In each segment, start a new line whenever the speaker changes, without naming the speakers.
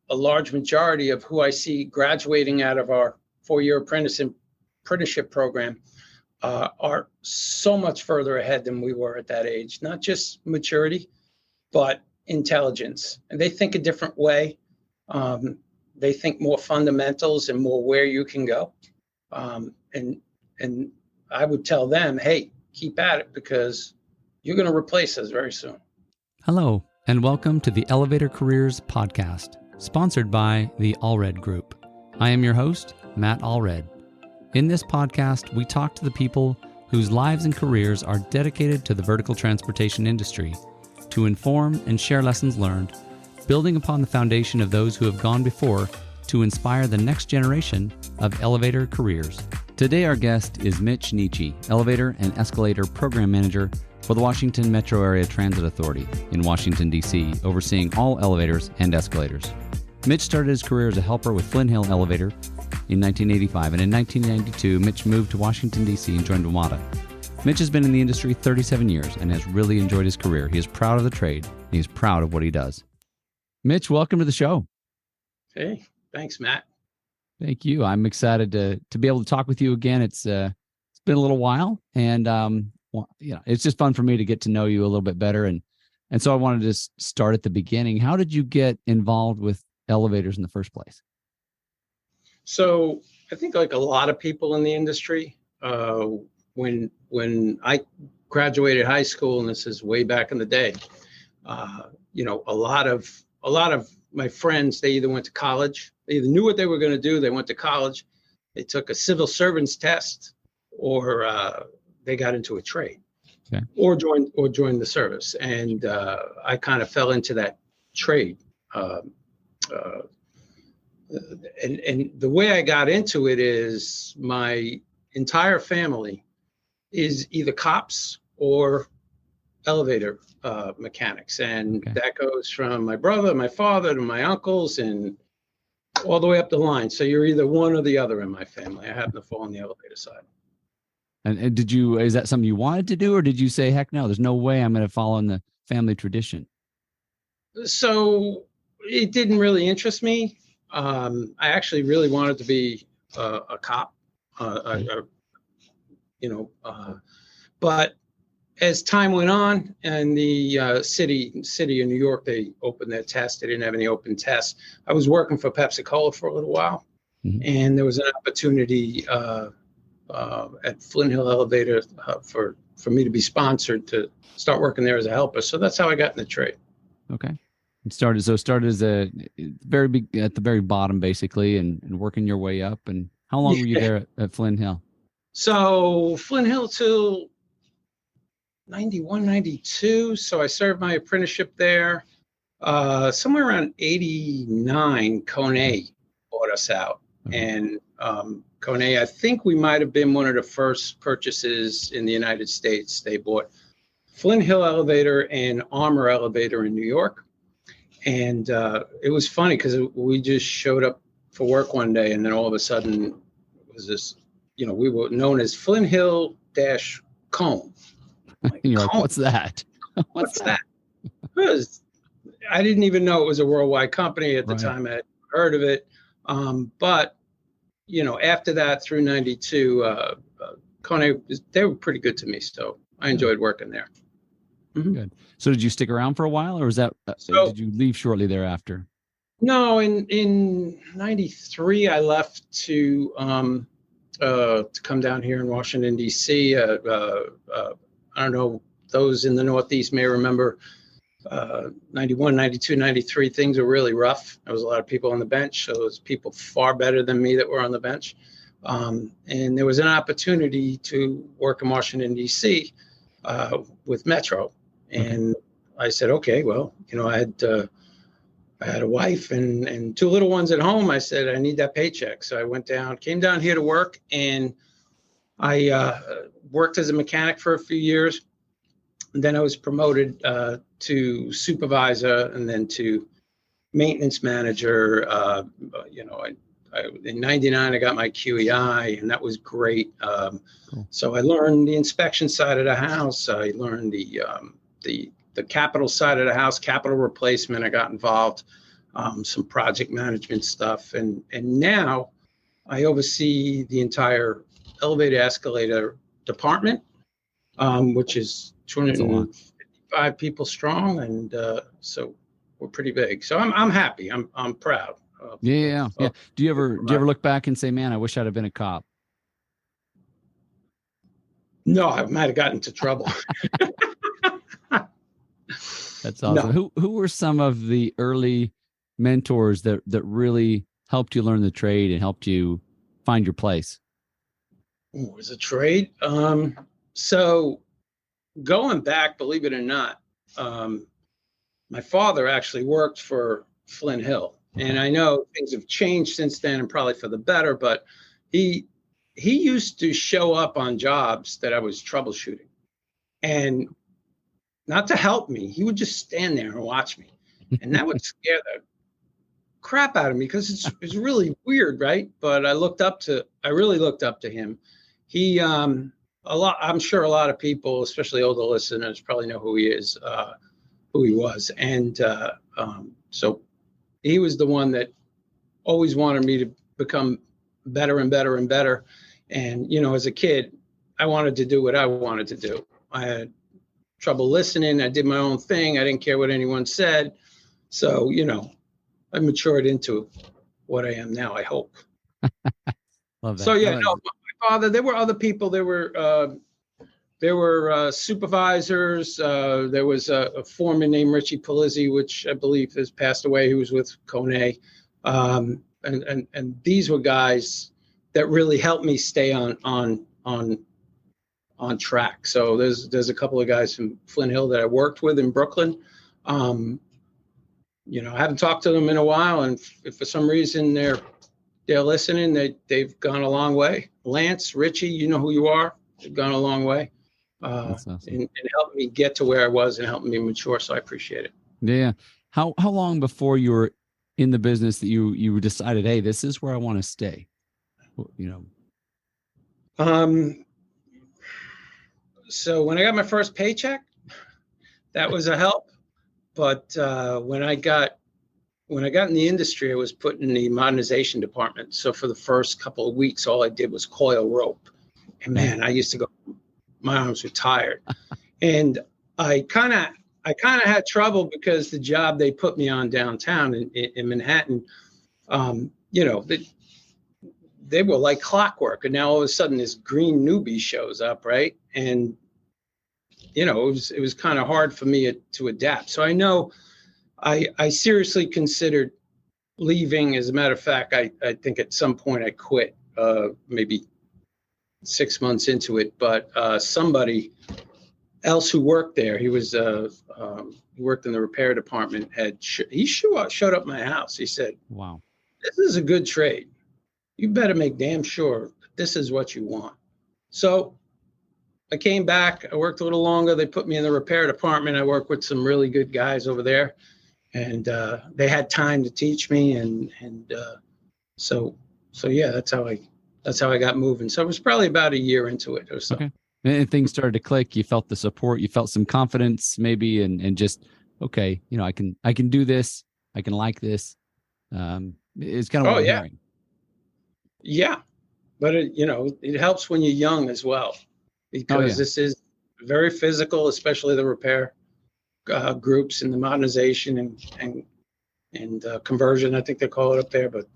a large majority of who I see graduating out of our 4-year apprenticeship program are so much further ahead than we were at that age. Not just maturity, but intelligence. And they think a different way. They think more fundamentals and more where you can go. And I would tell them, hey, keep at it because you're going to replace us very soon.
Hello, and welcome to the Elevator Careers Podcast, sponsored by the Allred Group. I am your host, Matt Allred. In this podcast, we talk to the people whose lives and careers are dedicated to the vertical transportation industry to inform and share lessons learned, building upon the foundation of those who have gone before to inspire the next generation of elevator careers. Today, our guest is Mitch Nici, Elevator and Escalator Program Manager for the Washington Metro Area Transit Authority in Washington, D.C., overseeing all elevators and escalators. Mitch started his career as a helper with Flynn Hill Elevator in 1985, and in 1992, Mitch moved to Washington, D.C. and joined WMATA. Mitch has been in the industry 37 years and has really enjoyed his career. He is proud of the trade, and he's proud of what he does. Mitch, welcome to the show.
Hey, thanks, Matt.
Thank you. I'm excited to be able to talk with you again. It's been a little while, and it's just fun for me to get to know you a little bit better. And so I wanted to start at the beginning. How did you get involved with elevators in the first place?
So I think like a lot of people in the industry, when I graduated high school, and this is way back in the day, a lot of my friends, they either went to college, they either knew what they were going to do, they went to college, they took a civil servant's test, or they got into a trade, okay, or joined the service. And I kind of fell into that trade. And the way I got into it is my entire family is either cops or elevator mechanics. And okay, that goes from my brother, my father, to my uncles, and all the way up the line. So you're either one or the other in my family. I happen to fall on the elevator side.
And is that something you wanted to do, or did you say, heck no, there's no way I'm going to follow in the family tradition?
So it didn't really interest me. I actually really wanted to be a cop, but as time went on, and the city of New York, they opened their test. They didn't have any open tests. I was working for Pepsi-Cola for a little while, mm-hmm, and there was an opportunity at Flynn Hill Elevator for me to be sponsored to start working there as a helper. So that's how I got in the trade.
Okay. It started as a very big, at the very bottom, basically, and working your way up. And how long were you there at Flynn Hill?
So Flynn Hill till 91, 92. So I served my apprenticeship there. Somewhere around 89, Kone bought us out. Okay. And Kone, I think we might have been one of the first purchases in the United States. They bought Flynn Hill Elevator and Armor Elevator in New York. And it was funny because we just showed up for work one day, and then all of a sudden it was this, we were known as Flynn Hill Cone.
Like, you're like, what's that?
What's that? Because I didn't even know it was a worldwide company at the time. I had heard of it. But, after that, through 92, Kone, they were pretty good to me. So I enjoyed working there.
Mm-hmm. Good. So did you stick around for a while, or was that did you leave shortly thereafter?
No, in 93, I left to come down here in Washington, D.C. I don't know, those in the Northeast may remember 91, 92, 93, things were really rough. There was a lot of people on the bench. So there was people far better than me that were on the bench. And there was an opportunity to work in Washington, D.C. With Metro. And I said, okay, well, I had a wife and two little ones at home. I said, I need that paycheck. So I came down here to work, and I worked as a mechanic for a few years. And then I was promoted to supervisor and then to maintenance manager. In 99, I got my QEI, and that was great. Cool. So I learned the inspection side of the house. I learned the capital side of the house, capital replacement. I got involved some project management stuff. And now I oversee the entire elevator escalator department, which is 255 people strong. And so we're pretty big. So I'm happy. I'm proud.
Yeah. Do you ever look back and say, man, I wish I'd have been a cop?
No, I might have gotten into trouble.
That's awesome. No. Who were some of the early mentors that really helped you learn the trade and helped you find your place?
It was a trade. So going back, believe it or not, my father actually worked for Flynn Hill. And I know things have changed since then and probably for the better, but he used to show up on jobs that I was troubleshooting. And not to help me, he would just stand there and watch me. And that would scare the crap out of me because it's really weird, right? But I really looked up to him. He I'm sure a lot of people, especially older listeners, probably know who he is, who he was. And so he was the one that always wanted me to become better and better and better. And, as a kid, I wanted to do what I wanted to do. I had trouble listening. I did my own thing. I didn't care what anyone said. So, I matured into what I am now, I hope.
Love that.
So, my father, there were other people. There were supervisors. There was a foreman named Richie Polizzi, which I believe has passed away, who was with Kone. And these were guys that really helped me stay on track. So there's a couple of guys from Flynn Hill that I worked with in Brooklyn. I haven't talked to them in a while, and if for some reason they're listening, they've gone a long way. Lance, Richie, you know who you are. They've gone a long way.
Awesome.
and helped me get to where I was and helped me mature. So I appreciate it.
Yeah. How long before you were in the business that you decided, hey, this is where I want to stay?
So when I got my first paycheck, that was a help. But when I got in the industry, I was put in the modernization department. So for the first couple of weeks, all I did was coil rope. And man, I used to go, my arms were tired. And I kind of had trouble because the job they put me on downtown in Manhattan, they were like clockwork. And now all of a sudden this green newbie shows up, right? And, it was kind of hard for me to adapt. So I know I seriously considered leaving. As a matter of fact, I think at some point I quit, maybe 6 months into it. But somebody else who worked there, he worked in the repair department, he showed up at my house. He said,
wow,
this is a good trade. You better make damn sure this is what you want. So I came back. I worked a little longer. They put me in the repair department. I worked with some really good guys over there, and they had time to teach me. And so yeah, that's how I got moving. So it was probably about a year into it or so.
Okay. And things started to click. You felt the support. You felt some confidence, maybe, and just okay. I can do this. I can like this. It's kind of what I'm hearing.
Yeah, but it helps when you're young as well, because this is very physical, especially the repair groups and the modernization and conversion, I think they call it up there. But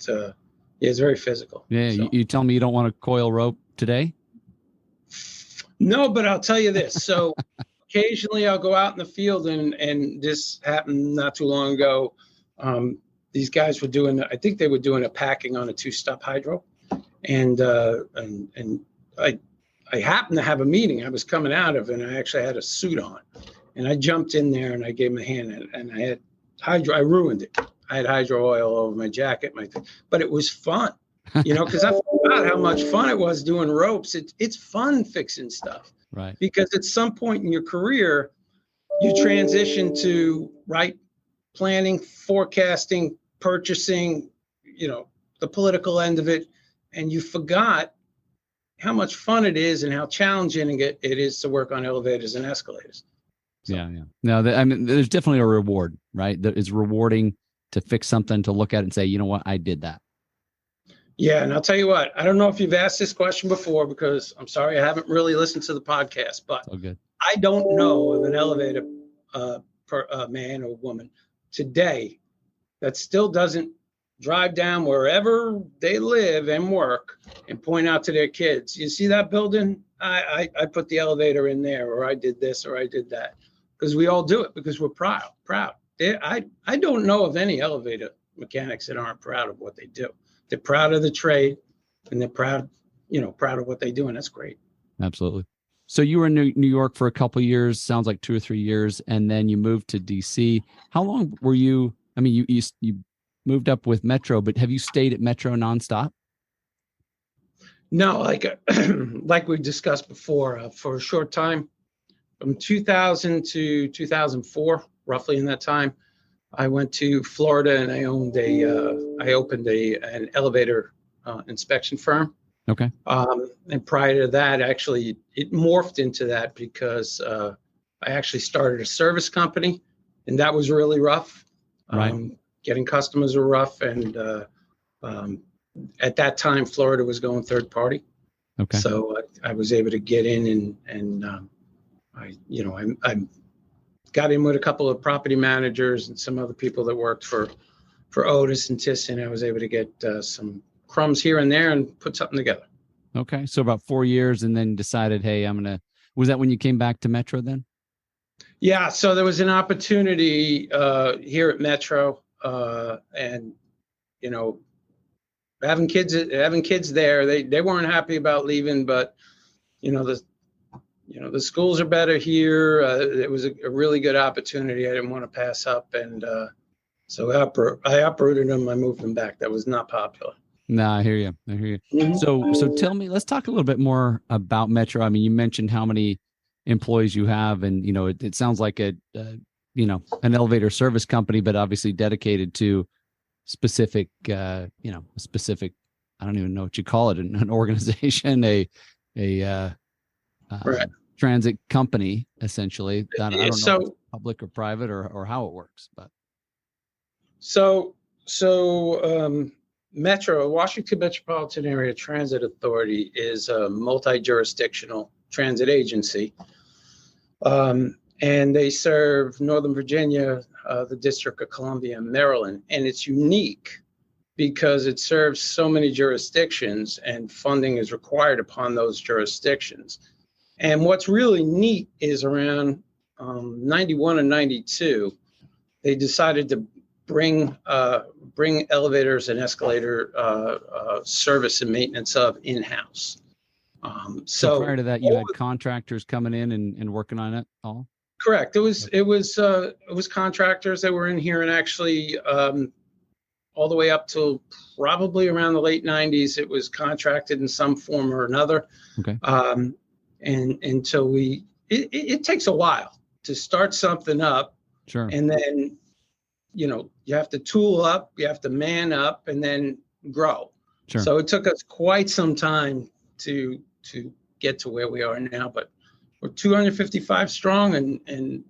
it's very physical.
Yeah, so. You tell me you don't want to coil rope today?
No, but I'll tell you this. So occasionally I'll go out in the field, and this happened not too long ago. These guys were doing a packing on a 2-step hydro. And I happened to have a meeting I was coming out of, and I actually had a suit on, and I jumped in there and I gave him a hand, and I had hydro. I ruined it. I had hydro oil over my jacket, but it was fun, because I forgot how much fun it was doing ropes. It's fun fixing stuff,
right?
Because at some point in your career, you transition to planning, forecasting, purchasing, the political end of it. And you forgot how much fun it is and how challenging it is to work on elevators and escalators. So.
Yeah. No, there's definitely a reward, right? That is rewarding to fix something, to look at it and say, you know what, I did that?
Yeah, and I'll tell you what, I don't know if you've asked this question before, because I'm sorry, I haven't really listened to the podcast, but
Oh, good.
I don't know of an elevator man or woman today that still doesn't drive down wherever they live and work and point out to their kids, you see that building? I put the elevator in there, or I did this, or I did that. Because we all do it because we're proud. I don't know of any elevator mechanics that aren't proud of what they do. They're proud of the trade, and they're proud of what they do, and that's great.
Absolutely. So you were in New York for a couple of years, sounds like 2 or 3 years, and then you moved to DC. How long were you? I mean, you moved up with Metro, but have you stayed at Metro nonstop?
No, like we discussed before, for a short time, from 2000 to 2004, roughly in that time, I went to Florida and I opened an elevator inspection firm.
Okay.
And prior to that, actually, it morphed into that because I actually started a service company, and that was really rough.
Right.
Getting customers were rough, and at that time, Florida was going third party.
Okay.
So I was able to get in, and I got in with a couple of property managers and some other people that worked for Otis and Thyssen. I was able to get some crumbs here and there and put something together.
Okay. So about 4 years, and then decided, hey, was that when you came back to Metro then?
Yeah. So there was an opportunity here at Metro, and, having kids there, they weren't happy about leaving, but, the schools are better here. It was a really good opportunity. I didn't want to pass up. And so I uprooted them. I moved them back. That was not popular.
No, I hear you. Mm-hmm. So tell me, let's talk a little bit more about Metro. I mean, you mentioned how many employees you have, and, it sounds like an elevator service company, but obviously dedicated to specific, I don't even know what you call it, an organization,
right.
transit company, essentially. I don't know if it's public or private or how it works, but.
So Metro, Washington Metropolitan Area Transit Authority, is a multi-jurisdictional transit agency. And they serve Northern Virginia, the District of Columbia, and Maryland. And it's unique because it serves so many jurisdictions, and funding is required upon those jurisdictions. And what's really neat is around 91 and 92, they decided to bring elevators and escalator service and maintenance of in-house.
So prior to that, you had contractors coming in and working on it all?
Correct. It was contractors that were in here, and actually all the way up till probably around the late 90s, it was contracted in some form or another.
Okay.
And until it takes a while to start something up.
Sure.
And then, you have to tool up, you have to man up, and then grow.
Sure.
So it took us quite some time to get to where we are now, but we're 255 strong, and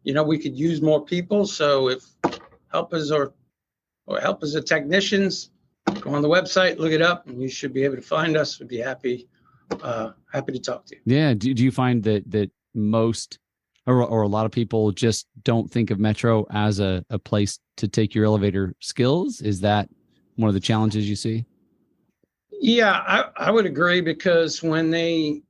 we could use more people. So if helpers or helpers or technicians, go on the website, look it up, and you should be able to find us. We'd be happy to talk to you.
Yeah. Do you find that most or a lot of people just don't think of Metro as a place to take your elevator skills? Is that one of the challenges you see?
Yeah, I would agree, because when they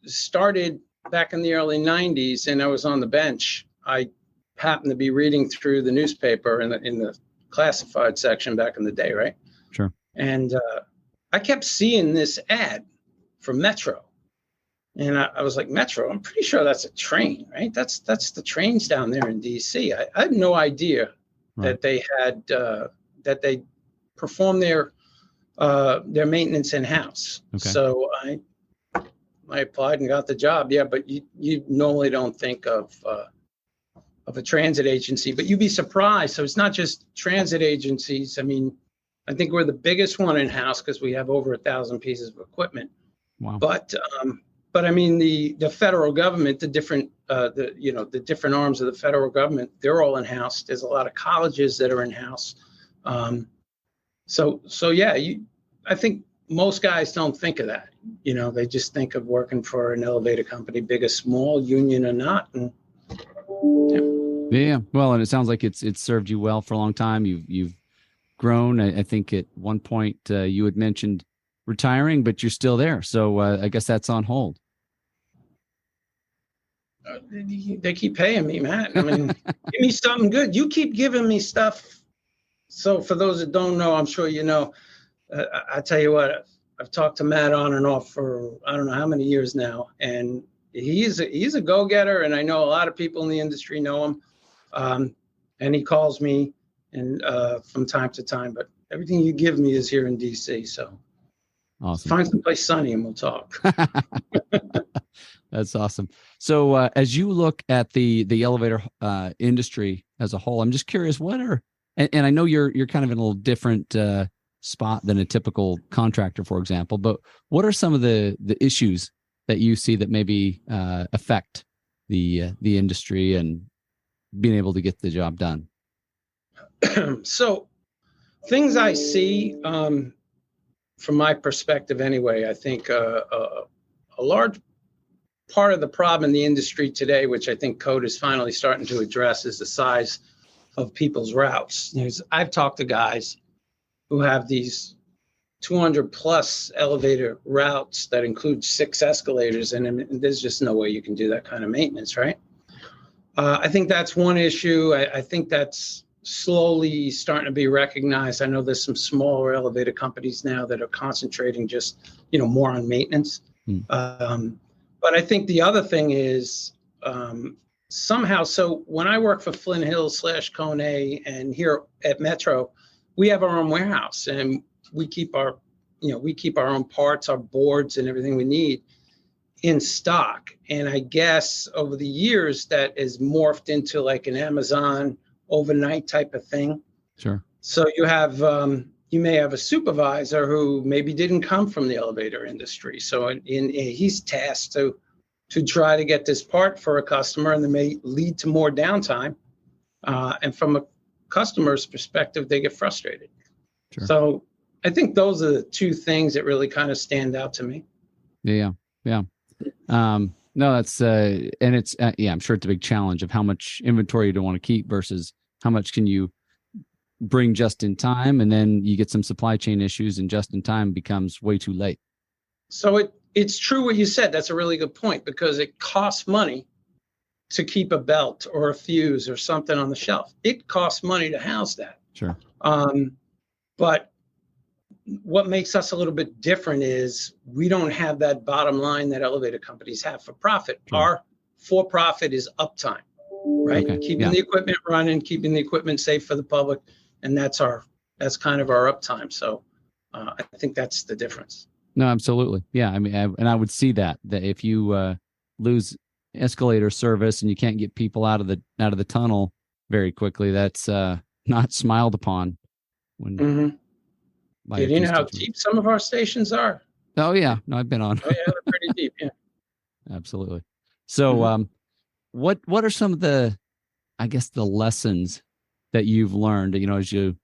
started back in the early 90s and I was on the bench, I happened to be reading through the newspaper in the classified section back in the day, right?
Sure. And
I kept seeing this ad for Metro. And I was like, Metro, I'm pretty sure that's a train, right? That's the trains down there in DC. I had no idea that they had that they perform their maintenance in-house. Okay. So I applied and got the job. Yeah, but you normally don't think of a transit agency, but you'd be surprised. So it's not just transit agencies. I mean, I think we're the biggest one in-house because we have over 1,000 pieces of equipment.
Wow.
But I mean, the federal government, the different arms of the federal government, they're all in-house. There's a lot of colleges that are in-house. So yeah, I think most guys don't think of that. They just think of working for an elevator company, big or small, union or not. And
yeah. Well, and it sounds like it's served you well for a long time. You've grown. I think at one point you had mentioned retiring, but you're still there. So I guess that's on hold.
They keep paying me, Matt. I mean, give me something good. You keep giving me stuff. So for those that don't know, I'm sure you know, I tell you what, I've talked to Matt on and off for I don't know how many years now, and he's a go-getter, and I know a lot of people in the industry know him, and he calls me and from time to time. But everything you give me is here in DC, so
awesome.
Find someplace sunny and we'll talk.
That's awesome. So as you look at the elevator industry as a whole, I'm just curious, and I know you're kind of in a little different spot than a typical contractor, for example, but what are some of the issues that you see that maybe affect the industry and being able to get the job done?
So things I see from my perspective anyway, I think a large part of the problem in the industry today, which I think code is finally starting to address, is the size of people's routes. I've talked to guys who have these 200 plus elevator routes that include 6 escalators, and there's just no way you can do that kind of maintenance, right? I think that's one issue. I think that's slowly starting to be recognized. I know there's some smaller elevator companies now that are concentrating just, more on maintenance. But I think the other thing is somehow, so when I work for Flynn Hill / Cone A and here at Metro, we have our own warehouse and we keep our own parts, our boards and everything we need in stock. And I guess over the years that has morphed into like an Amazon overnight type of thing.
Sure.
So you may have a supervisor who maybe didn't come from the elevator industry. So he's tasked to try to get this part for a customer, and it may lead to more downtime. And from a customer's perspective, they get frustrated. Sure. So I think those are the two things that really kind of stand out to me.
Yeah. No, that's and it's I'm sure it's a big challenge of how much inventory you don't want to keep versus how much can you bring just in time, and then you get some supply chain issues and just in time becomes way too late.
So it's true what you said. That's a really good point, because it costs money to keep a belt or a fuse or something on the shelf. It costs money to house that.
Sure.
But what makes us a little bit different is we don't have that bottom line that elevator companies have for profit. Sure. Our for profit is uptime, right? Okay. Keeping the equipment running, keeping the equipment safe for the public. And that's kind of our uptime. So I think that's the difference.
No, absolutely. Yeah. I mean, I would see that if you lose escalator service and you can't get people out of the tunnel very quickly, that's not smiled upon. When
do you know how deep some of our stations are?
Oh yeah, no, I've been on.
Oh yeah, they're pretty deep. Yeah,
absolutely. So, what are some of the lessons that you've learned? As you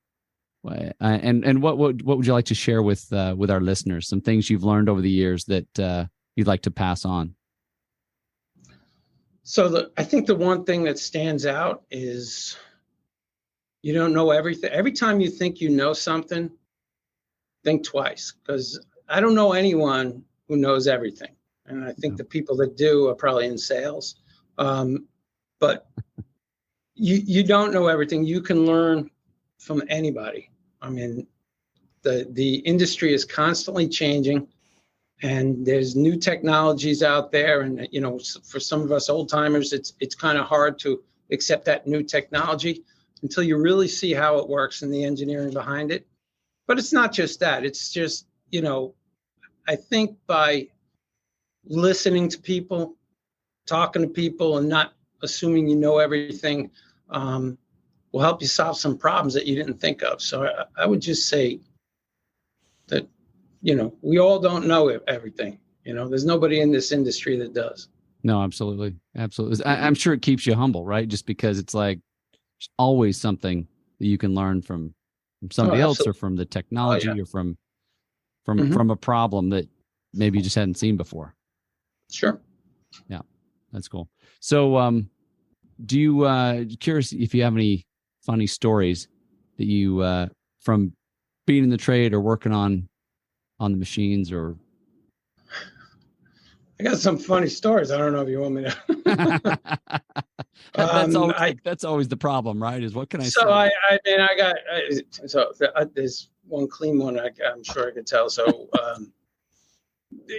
and what would you like to share with our listeners? Some things you've learned over the years that you'd like to pass on.
So I think the one thing that stands out is you don't know everything. Every time you think you know something, think twice, because I don't know anyone who knows everything. And I think the people that do are probably in sales. But you don't know everything. You can learn from anybody. I mean, the industry is constantly changing, and there's new technologies out there. And, for some of us old timers, it's kind of hard to accept that new technology until you really see how it works and the engineering behind it. But it's not just that. It's just, I think by listening to people, talking to people, and not assuming you know everything will help you solve some problems that you didn't think of. So I would just say that, we all don't know everything. There's nobody in this industry that does.
No, absolutely. Absolutely. I'm sure it keeps you humble, right? Just because it's like there's always something that you can learn from from somebody else, or
absolutely.
from the technology,
Oh, yeah.
or from
Mhm.
from a problem that maybe you just hadn't seen before.
Sure.
Yeah, that's cool. So, do you curious if you have any funny stories that you from being in the trade or working on the machines, or
I got some funny stories. I don't know if you want me to. I
that's always the problem, right? Is what can I
so
say?
I mean I got there's one clean one I'm sure I could tell. So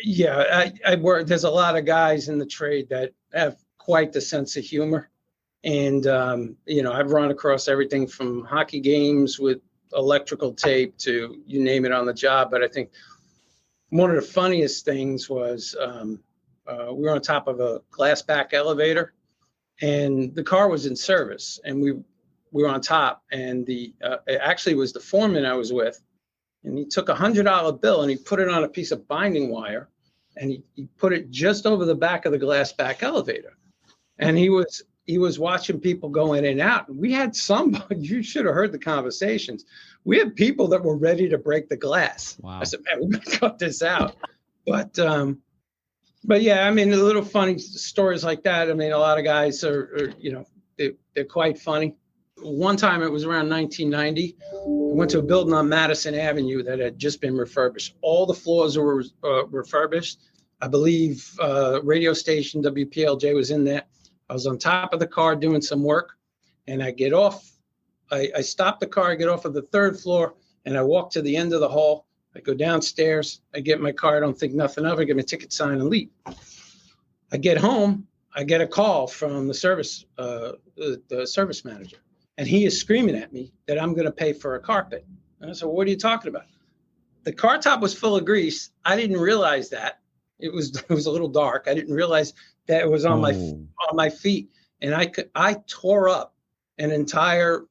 yeah, I work. There's a lot of guys in the trade that have quite the sense of humor, and I've run across everything from hockey games with electrical tape to you name it on the job. But I think one of the funniest things was we were on top of a glass back elevator, and the car was in service, and we were on top, and it actually was the foreman I was with, and he took $100 bill and he put it on a piece of binding wire, and he put it just over the back of the glass back elevator, and he was watching people go in and out. And we had somebody, you should have heard the conversations. We had people that were ready to break the glass.
Wow.
I said, man, we're gonna cut this out. But yeah, I mean, the little funny stories like that. I mean, a lot of guys are they're quite funny. One time, it was around 1990. I went to a building on Madison Avenue that had just been refurbished. All the floors were refurbished. I believe radio station WPLJ was in there. I was on top of the car doing some work, and I get off. I stop the car, I get off of the third floor, and I walk to the end of the hall. I go downstairs, I get my car, I don't think nothing of it, get my ticket signed and leave. I get home, I get a call from the service manager, and he is screaming at me that I'm going to pay for a carpet. And I said, well, what are you talking about? The car top was full of grease. I didn't realize that. It was a little dark. I didn't realize that it was on my feet, and I tore up an entire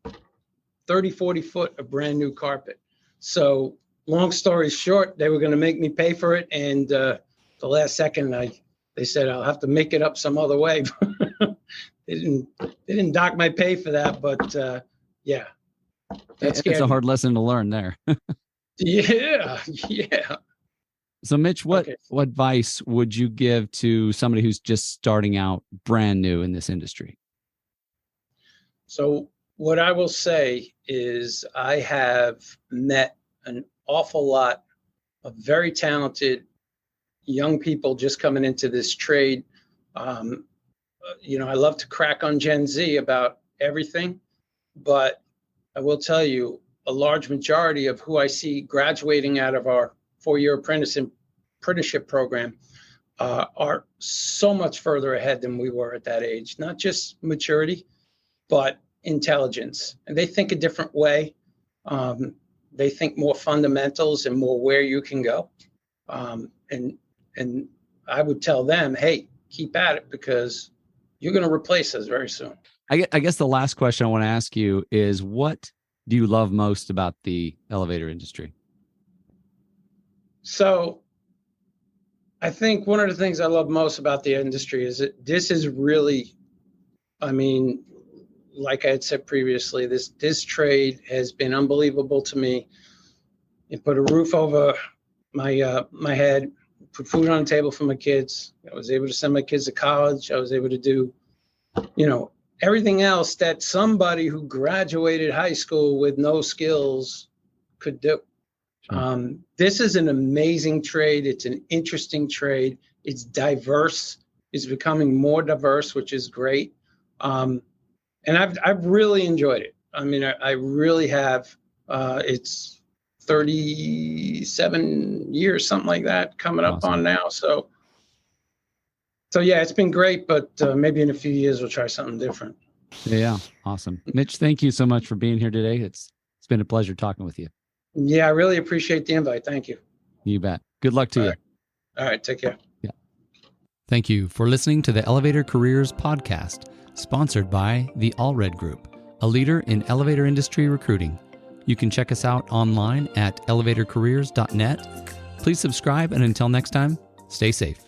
30, 40 foot of brand new carpet. So long story short, they were going to make me pay for it. And the last second, they said, I'll have to make it up some other way. They didn't dock my pay for that. But yeah,
it's a hard lesson to learn there.
Yeah.
So Mitch, what advice would you give to somebody who's just starting out brand new in this industry?
So what I will say is I have met an awful lot of very talented young people just coming into this trade. I love to crack on Gen Z about everything, but I will tell you a large majority of who I see graduating out of our 4-year apprenticeship program are so much further ahead than we were at that age, not just maturity, but intelligence. And they think a different way. They think more fundamentals and more where you can go. And I would tell them, hey, keep at it, because you're going to replace us very soon.
I guess the last question I want to ask you is, what do you love most about the elevator industry?
So I think one of the things I love most about the industry is that this is really, I mean, like I had said previously, this trade has been unbelievable to me. It put a roof over my head, put food on the table for my kids. I was able to send my kids to college. I was able to do, everything else that somebody who graduated high school with no skills could do. Sure. This is an amazing trade. It's an interesting trade. It's diverse. It's becoming more diverse, which is great. And I've really enjoyed it. I mean, I really have. It's 37 years, something like that, coming up on now. So yeah, it's been great, but maybe in a few years we'll try something different.
Yeah, awesome. Mitch, thank you so much for being here today. It's been a pleasure talking with you.
Yeah, I really appreciate the invite. Thank you.
You bet. Good luck to you.
All right, take care.
Yeah. Thank you for listening to the Elevator Careers Podcast, sponsored by the Allred Group, a leader in elevator industry recruiting. You can check us out online at elevatorcareers.net. Please subscribe, and until next time, stay safe.